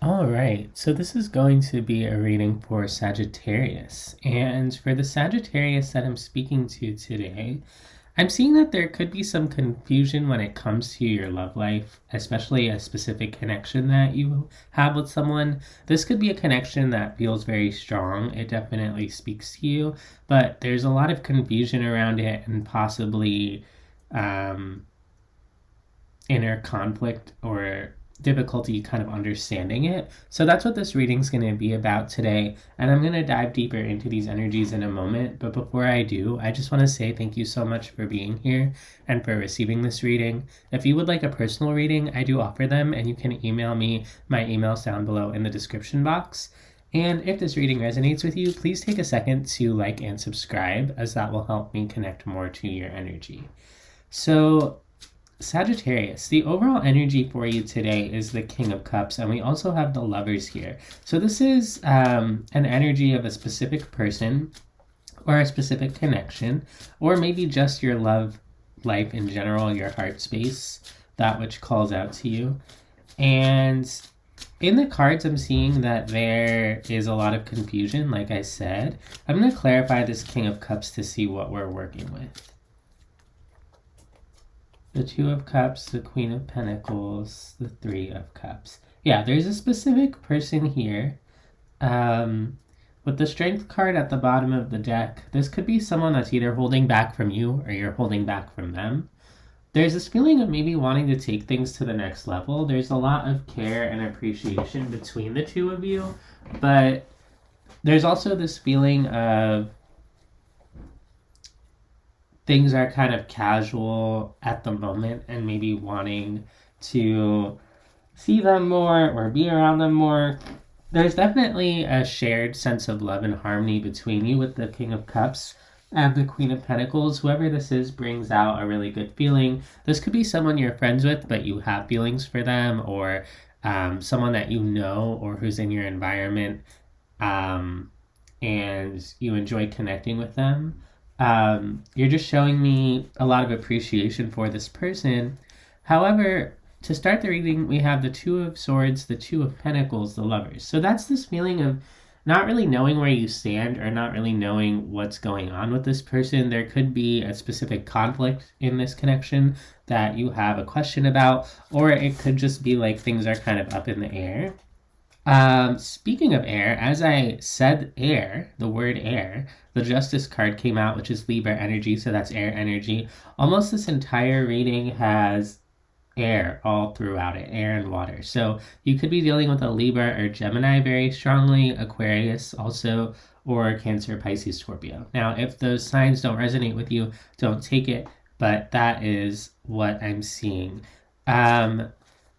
All right, so this is going to be a reading for Sagittarius. And for the Sagittarius that I'm speaking to today, I'm seeing that there could be some confusion when it comes to your love life, especially a specific connection that you have with someone. This could be a connection that feels very strong. It definitely speaks to you, but there's a lot of confusion around it and possibly um, inner conflict or difficulty kind of understanding it. So that's what this reading's going to be about today. And I'm going to dive deeper into these energies in a moment. But before I do, I just want to say thank you so much for being here and for receiving this reading. If you would like a personal reading, I do offer them, and you can email me. My email's down below in the description box. And if this reading resonates with you, please take a second to like and subscribe, as that will help me connect more to your energy. So Sagittarius, the overall energy for you today is the King of Cups, and we also have the Lovers here. So this is an energy of a specific person or a specific connection, or maybe just your love life in general, your heart space, that which calls out to you. And in the cards, I'm seeing that there is a lot of confusion, like I said. I'm going to clarify this King of Cups to see what we're working with. The Two of Cups, the Queen of Pentacles, the Three of Cups. Yeah, there's a specific person here. With the Strength card at the bottom of the deck, this could be someone that's either holding back from you or you're holding back from them. There's this feeling of maybe wanting to take things to the next level. There's a lot of care and appreciation between the two of you, but there's also this feeling of things are kind of casual at the moment and maybe wanting to see them more or be around them more. There's definitely a shared sense of love and harmony between you with the King of Cups and the Queen of Pentacles. Whoever this is brings out a really good feeling. This could be someone you're friends with, but you have feelings for them, or someone that you know or who's in your environment, and you enjoy connecting with them. You're just showing me a lot of appreciation for this person. However, to start the reading, we have the Two of Swords, the Two of Pentacles, the Lovers. So that's this feeling of not really knowing where you stand or not really knowing what's going on with this person. There could be a specific conflict in this connection that you have a question about, or it could just be like things are kind of up in the air. Speaking of air, as I said air, the word air, the Justice card came out, which is Libra energy, so that's air energy. Almost this entire reading has air all throughout it, air and water. So you could be dealing with a Libra or Gemini very strongly, Aquarius also, or Cancer, Pisces, Scorpio. Now, if those signs don't resonate with you, don't take it, but that is what I'm seeing.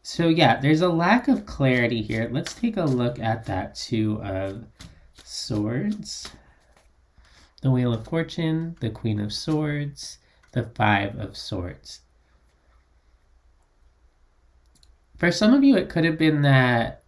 So yeah, there's a lack of clarity here. Let's take a look at that Two of Swords, the Wheel of Fortune, the Queen of Swords, the Five of Swords. For some of you, it could have been that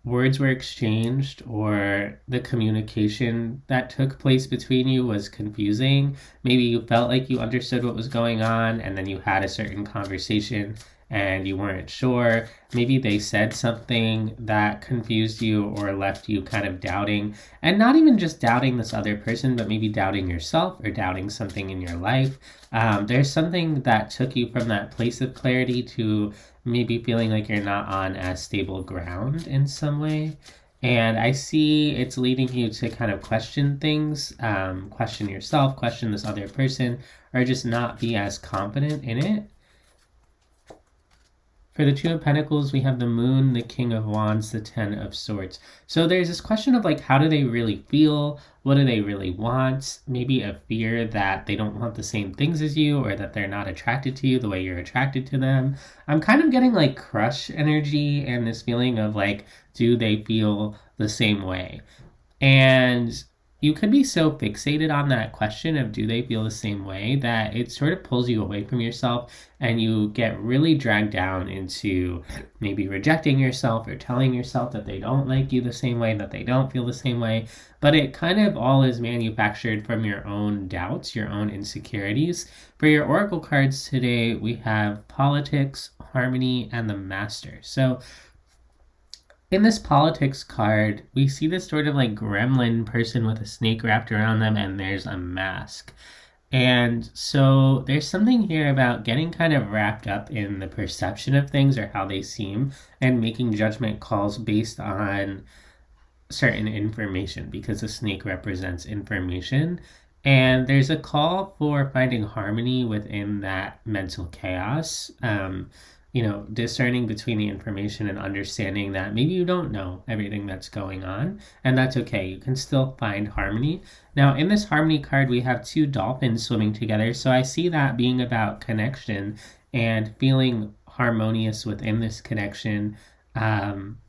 words were exchanged or the communication that took place between you was confusing. Maybe you felt like you understood what was going on, and then you had a certain conversation and you weren't sure. Maybe they said something that confused you or left you kind of doubting, and not even just doubting this other person, but maybe doubting yourself or doubting something in your life. There's something that took you from that place of clarity to maybe feeling like you're not on as stable ground in some way. And I see it's leading you to kind of question things, question yourself, question this other person, or just not be as confident in it. For the Two of Pentacles, we have the Moon, the King of Wands, the Ten of Swords. So there's this question of like, how do they really feel? What do they really want? Maybe a fear that they don't want the same things as you, or that they're not attracted to you the way you're attracted to them. I'm kind of getting like crush energy and this feeling of like, do they feel the same way? And you could be so fixated on that question of do they feel the same way that it sort of pulls you away from yourself, and you get really dragged down into maybe rejecting yourself or telling yourself that they don't like you the same way, that they don't feel the same way. But it kind of all is manufactured from your own doubts, your own insecurities. For your oracle cards today, we have Politics, Harmony, and the Master. So In this politics card, we see this sort of like gremlin person with a snake wrapped around them, and there's a mask. And so there's something here about getting kind of wrapped up in the perception of things or how they seem and making judgment calls based on certain information because a snake represents information. And there's a call for finding harmony within that mental chaos. Discerning between the information and understanding that maybe you don't know everything that's going on, and that's okay. You can still find harmony. Now, in this harmony card, we have two dolphins swimming together, so I see that being about connection and feeling harmonious within this connection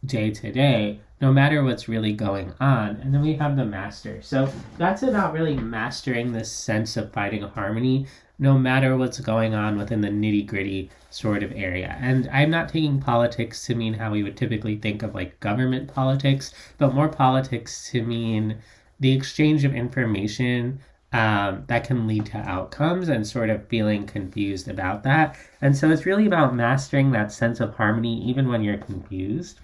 day to day, no matter what's really going on. And then we have the master. So that's about really mastering this sense of finding harmony, no matter what's going on within the nitty gritty sort of area. And I'm not taking politics to mean how we would typically think of like government politics, but more politics to mean the exchange of information that can lead to outcomes and sort of feeling confused about that. And so it's really about mastering that sense of harmony even when you're confused.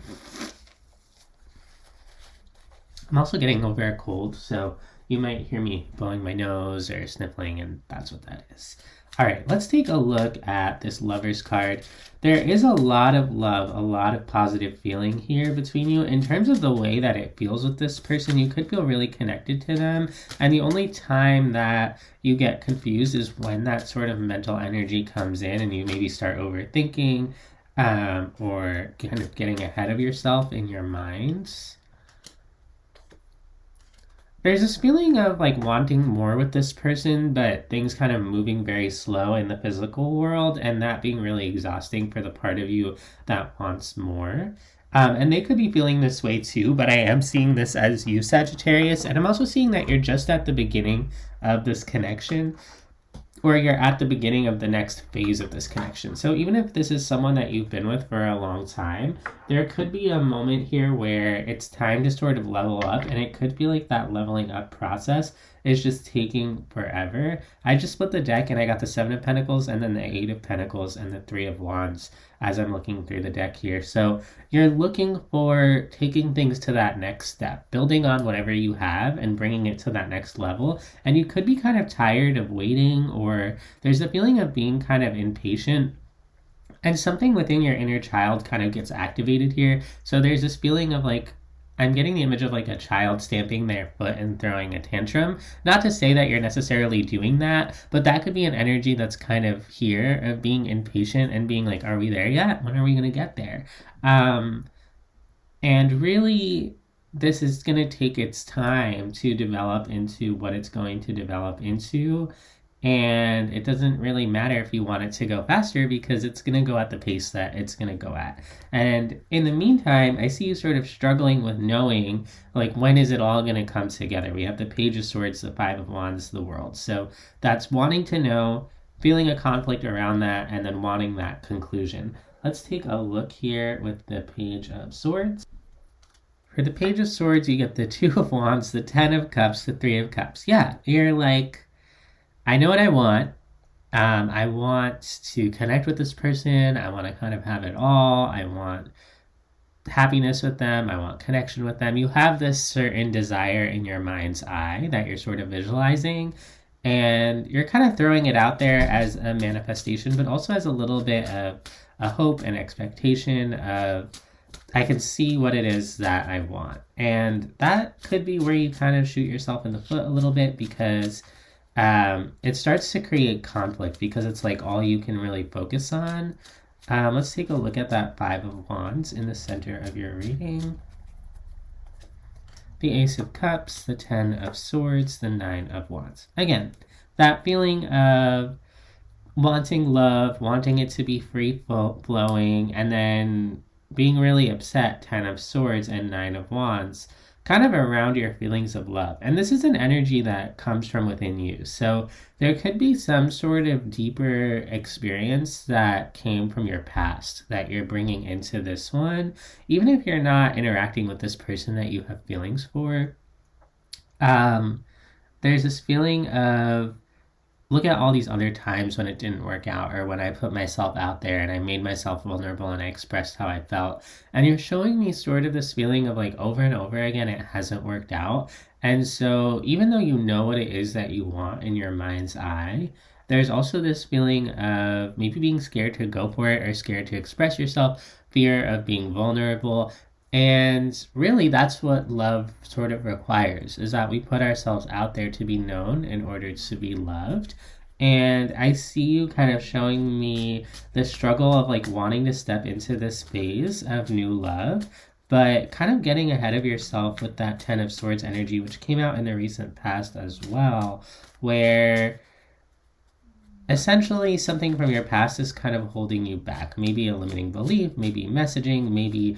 I'm also getting over a cold, so you might hear me blowing my nose or sniffling, and that's what that is. All right, let's take a look at this Lover's card. There is a lot of love, a lot of positive feeling here between you. In terms of the way that it feels with this person, you could feel really connected to them. And the only time that you get confused is when that sort of mental energy comes in and you maybe start overthinking or kind of getting ahead of yourself in your minds. There's this feeling of like wanting more with this person, but things kind of moving very slow in the physical world, and that being really exhausting for the part of you that wants more. And they could be feeling this way too, but I am seeing this as you, Sagittarius, and I'm also seeing that you're just at the beginning of this connection, or you're at the beginning of the next phase of this connection. So even if this is someone that you've been with for a long time, there could be a moment here where it's time to sort of level up, and it could feel like that leveling up process is just taking forever. I just split the deck and I got the Seven of Pentacles and then the Eight of Pentacles and the Three of Wands as I'm looking through the deck here. So you're looking for taking things to that next step, building on whatever you have and bringing it to that next level. And you could be kind of tired of waiting, or there's a feeling of being kind of impatient. And something within your inner child kind of gets activated here. So there's this feeling of like, I'm getting the image of like a child stamping their foot and throwing a tantrum. Not to say that you're necessarily doing that, but that could be an energy that's kind of here of being impatient and being like, are we there yet? When are we going to get there? And really, this is going to take its time to develop into what it's going to develop into. And it doesn't really matter if you want it to go faster because it's going to go at the pace that it's going to go at. And in the meantime, I see you sort of struggling with knowing, like, when is it all going to come together? We have the Page of Swords, the Five of Wands, the World. So that's wanting to know, feeling a conflict around that, and then wanting that conclusion. Let's take a look here with the Page of Swords. For the Page of Swords, you get the Two of Wands, the Ten of Cups, the Three of Cups. Yeah, you're like, I know what I want. I want to connect with this person. I want to kind of have it all. I want happiness with them. I want connection with them. You have this certain desire in your mind's eye that you're sort of visualizing, and you're kind of throwing it out there as a manifestation, but also as a little bit of a hope and expectation of, I can see what it is that I want. And that could be where you kind of shoot yourself in the foot a little bit, because it starts to create conflict because it's like all you can really focus on. Let's take a look at that Five of Wands in the center of your reading. The Ace of Cups, the Ten of Swords, the Nine of Wands. Again, that feeling of wanting love, wanting it to be free flowing, and then being really upset, Ten of Swords and Nine of Wands, kind of around your feelings of love. And this is an energy that comes from within you. So there could be some sort of deeper experience that came from your past that you're bringing into this one, even if you're not interacting with this person that you have feelings for. There's this feeling of look at all these other times when it didn't work out, or when I put myself out there and I made myself vulnerable and I expressed how I felt. And you're showing me sort of this feeling of like over and over again, it hasn't worked out. And so even though you know what it is that you want in your mind's eye, there's also this feeling of maybe being scared to go for it or scared to express yourself, fear of being vulnerable. And really, that's what love sort of requires, is that we put ourselves out there to be known in order to be loved. And I see you kind of showing me the struggle of like wanting to step into this phase of new love, but kind of getting ahead of yourself with that Ten of Swords energy, which came out in the recent past as well, where essentially something from your past is kind of holding you back. Maybe a limiting belief, maybe messaging, maybe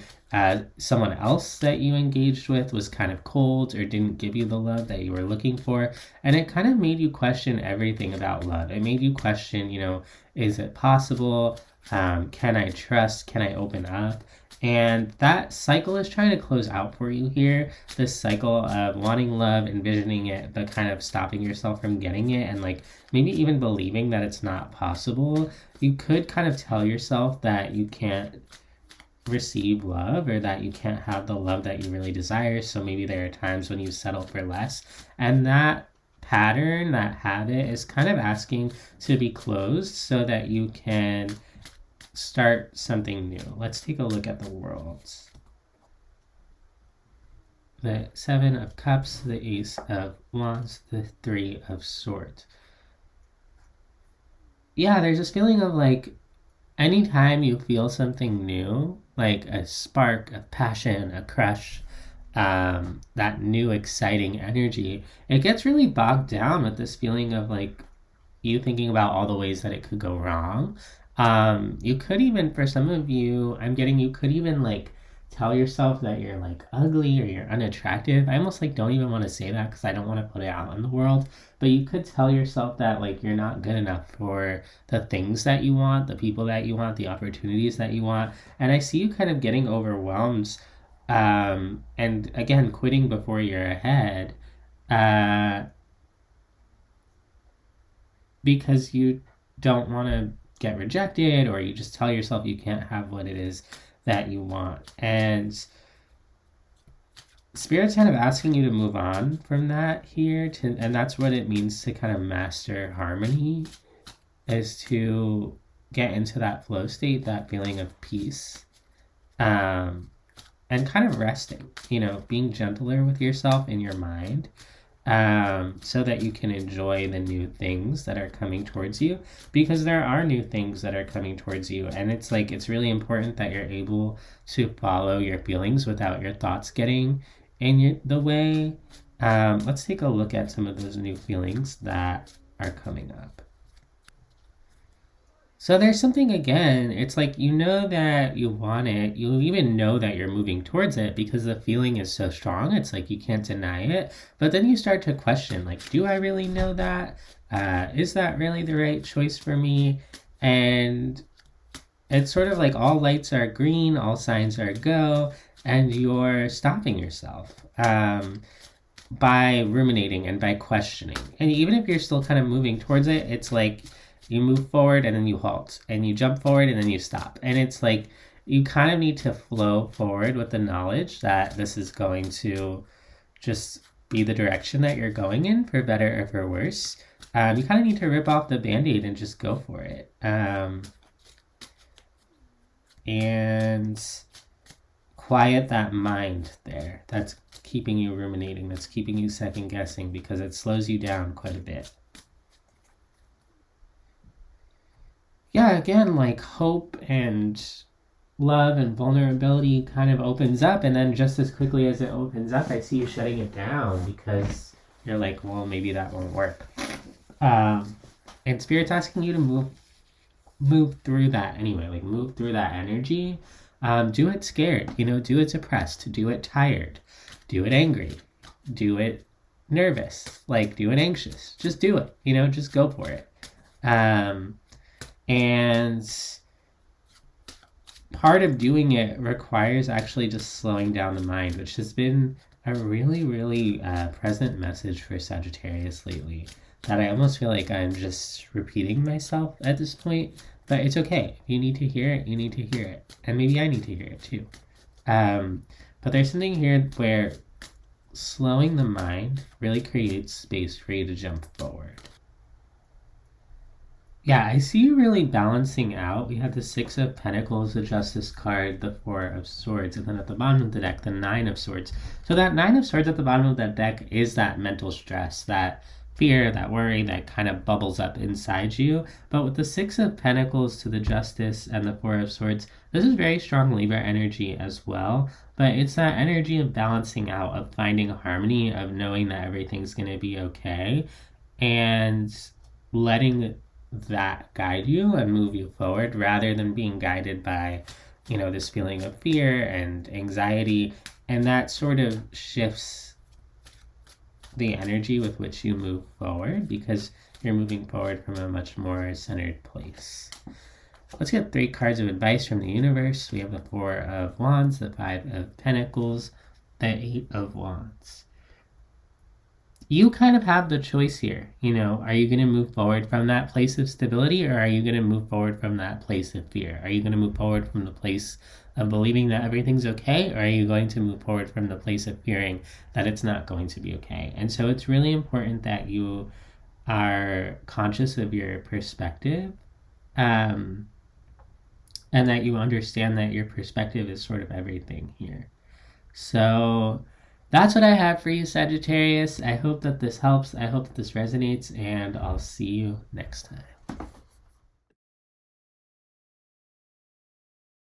someone else that you engaged with was kind of cold or didn't give you the love that you were looking for. And it kind of made you question everything about love. It made you question, is it possible? Can I trust? Can I open up? And that cycle is trying to close out for you here. This cycle of wanting love, envisioning it, but kind of stopping yourself from getting it, and like maybe even believing that it's not possible. You could kind of tell yourself that you can't receive love, or that you can't have the love that you really desire. So maybe there are times when you settle for less. And that pattern, that habit, is kind of asking to be closed so that you can start something new. Let's take a look at the worlds. The Seven of Cups, the Ace of Wands, the Three of Swords. Yeah, there's this feeling of like anytime you feel something new, like a spark of passion, a crush, that new exciting energy, it gets really bogged down with this feeling of like you thinking about all the ways that it could go wrong. You could even, for some of you, I'm getting, you could even like tell yourself that you're like ugly or you're unattractive. I almost like don't even want to say that because I don't want to put it out in the world. But you could tell yourself that like you're not good enough for the things that you want, the people that you want, the opportunities that you want. And I see you kind of getting overwhelmed, and again, quitting before you're ahead, because you don't want to get rejected, or you just tell yourself you can't have what it is that you want. And Spirit's kind of asking you to move on from that here, and that's what it means to kind of master harmony, is to get into that flow state, that feeling of peace, and kind of resting, being gentler with yourself in your mind, so that you can enjoy the new things that are coming towards you, because there are new things that are coming towards you. And it's like, it's really important that you're able to follow your feelings without your thoughts getting in the way. Let's take a look at some of those new feelings that are coming up. So there's something, again, it's like you know that you want it. You even know that you're moving towards it because the feeling is so strong. It's like you can't deny it. But then you start to question, like, do I really know that? Is that really the right choice for me? And it's sort of like all lights are green, all signs are go, and you're stopping yourself by ruminating and by questioning. And even if you're still kind of moving towards it, it's like you move forward and then you halt, and you jump forward and then you stop. And it's like you kind of need to flow forward with the knowledge that this is going to just be the direction that you're going in, for better or for worse. You kind of need to rip off the Band-Aid and just go for it. And quiet that mind there that's keeping you ruminating, that's keeping you second guessing, because it slows you down quite a bit. Yeah, again, like hope and love and vulnerability kind of opens up, and then just as quickly as it opens up, I see you shutting it down because you're like, well, maybe that won't work. And Spirit's asking you to move through that anyway, like move through that energy. Do it scared, do it depressed, do it tired, do it angry, do it nervous, like do it anxious. Just do it, just go for it. And part of doing it requires actually just slowing down the mind, which has been a really, really present message for Sagittarius lately. that I almost feel like I'm just repeating myself at this point. But it's okay. If you need to hear it, you need to hear it. And maybe I need to hear it too. But there's something here where slowing the mind really creates space for you to jump forward. Yeah, I see you really balancing out. We have the Six of Pentacles, the Justice card, the Four of Swords, and then at the bottom of the deck, the Nine of Swords. So that Nine of Swords at the bottom of that deck is that mental stress, that fear, that worry that kind of bubbles up inside you. But with the Six of Pentacles to the Justice and the Four of Swords, this is very strong Libra energy as well. But it's that energy of balancing out, of finding harmony, of knowing that everything's going to be okay, and letting that guide you and move you forward rather than being guided by, this feeling of fear and anxiety. And that sort of shifts the energy with which you move forward because you're moving forward from a much more centered place. Let's get 3 cards of advice from the universe. We have the Four of Wands, the Five of Pentacles, the Eight of Wands. You kind of have the choice here. Are you going to move forward from that place of stability, or are you going to move forward from that place of fear? Are you going to move forward from the place of believing that everything's okay, or are you going to move forward from the place of fearing that it's not going to be okay? And so it's really important that you are conscious of your perspective, and that you understand that your perspective is sort of everything here. So that's what I have for you, Sagittarius. I hope that this helps. I hope that this resonates, and I'll see you next time.